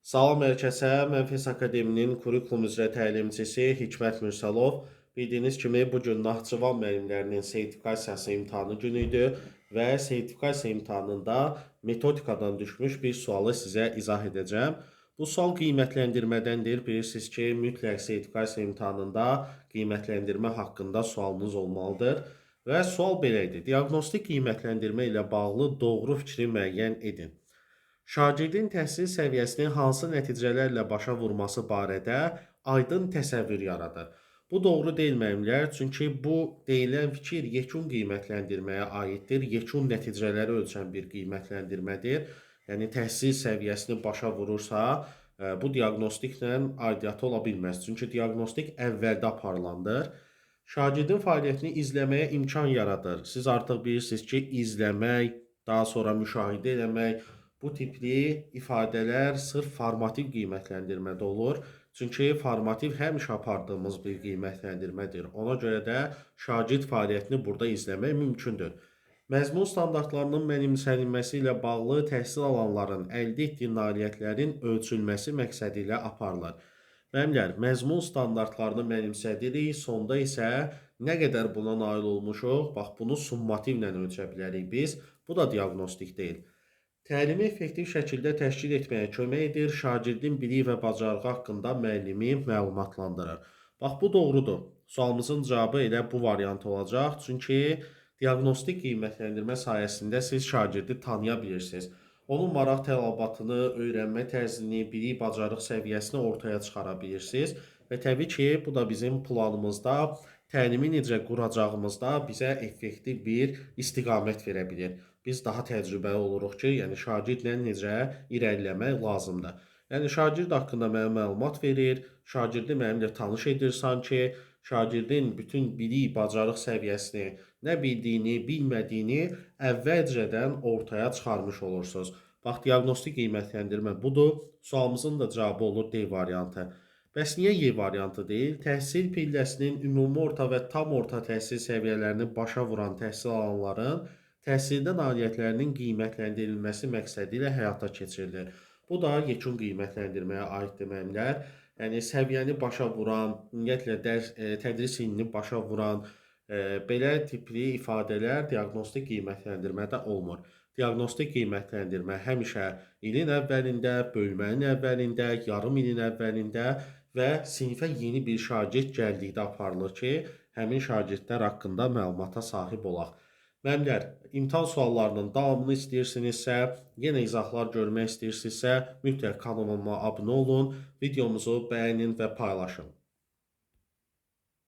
Salam hər kəsə, mən FES Akademinin kurikulum üzrə təlimçisi Hikmət Mürsəlov. Bildiyiniz kimi, bugün Naxçıvan müəllimlərinin sertifikasiyası imtahanı günü idi və sertifikasiya imtahanında metodikadan düşmüş bir sualı sizə izah edəcəm. Bu sual qiymətləndirmədəndir. Bilirsiniz ki, mütləq sertifikasiya imtahanında qiymətləndirmə haqqında sualınız olmalıdır. Və sual belə idi. Diaqnostik qiymətləndirmə ilə bağlı doğru fikri müəyyən edin. Şagirdin təhsil səviyyəsini hansı nəticələrlə başa vurması barədə aydın təsəvvür yaradır. Bu doğru deyil müəllimlər, çünki bu deyilən fikir yekun qiymətləndirməyə aiddir, yekun nəticələri ölçən bir qiymətləndirmədir. Yəni təhsil səviyyəsini başa vurursa, bu diaqnostiklə aidiyyatı ola bilməz. Çünki diaqnostik əvvəldə aparılandır. Şagirdin fəaliyyətini izləməyə imkan yaradır. Siz artıq bilirsiniz ki, izləmək, daha sonra müşahidə etmək, bu tipli ifadələr sırf formativ qiymətləndirmədə olur. Çünki formativ həmişə apardığımız bir qiymətləndirmədir. Ona görə də şagird fəaliyyətini burada izləmək mümkündür. Məzmun standartlarının mənimsənilməsi ilə bağlı təhsil alanların əldə etdiyi nailiyyətlərin ölçülməsi məqsədi ilə aparılır. Müəllimlər, məzmun standartlarını mənimsədirik, sonda isə nə qədər buna nail olmuşuq, bax bunu summativlə ölçə bilərik biz. Bu da diaqnostik deyil. Təlimi effektiv şəkildə təşkil etməyə kömək edir, şagirdin bilik və bacarığı haqqında müəllimi məlumatlandırır. Bax, bu doğrudur. Sualımızın cavabı elə bu variant olacaq. Çünki diaqnostik qiymətləndirmə sayəsində siz şagirdi tanıya bilirsiniz. Onun maraq tələbatını, öyrənmə tərzini, bilik, bacarıq səviyyəsini ortaya çıxara bilirsiniz. Və təbii ki, bu da bizim planımızda, təlimi necə quracağımızda bizə effektiv bir istiqamət verə bilir. Biz daha təcrübəli oluruq ki, yəni şagirdlə necə irəliləmək lazımdır. Yəni şagird haqqında mənə məlumat verir, şagirdi mənimlə tanış edir sanki, şagirdin bütün bilik, bacarıq səviyyəsini, nə bildiyini, bilmədiyini əvvəlcədən ortaya çıxarmış olursunuz. Bax, diaqnostik qiymətləndirmə budur. Sualımızın da cavabı olur D variantı. Bəs niyə Y variantı deyil? Təhsil pilləsinin ümumi orta və tam orta təhsil səviyyələrini başa vuran təhsil alanların təhsildə nailiyyətlərinin qiymətləndirilməsi məqsədi ilə həyata keçirilir. Bu da yekun qiymətləndirməyə aiddir müəllimlər. Yəni səviyyəni başa vuran, ümumiyyətlə tədris ilini başa vuran belə tipli ifadələr diaqnostik qiymətləndirmədə olmur. Diaqnostik qiymətləndirmə həmişə ilin əvvəlində, bölmənin əvvəlində, yarım ilin əvvəlində və sinifə yeni bir şagird gəldikdə aparılır ki, həmin şagirdlər haqqında məlumata sahib olaq. Müəllimlər, imtahan suallarının davamını istəyirsinizsə, yenə izahlar görmək istəyirsinizsə, mütləq kanalıma abunə olun, videomuzu bəyənin və paylaşın.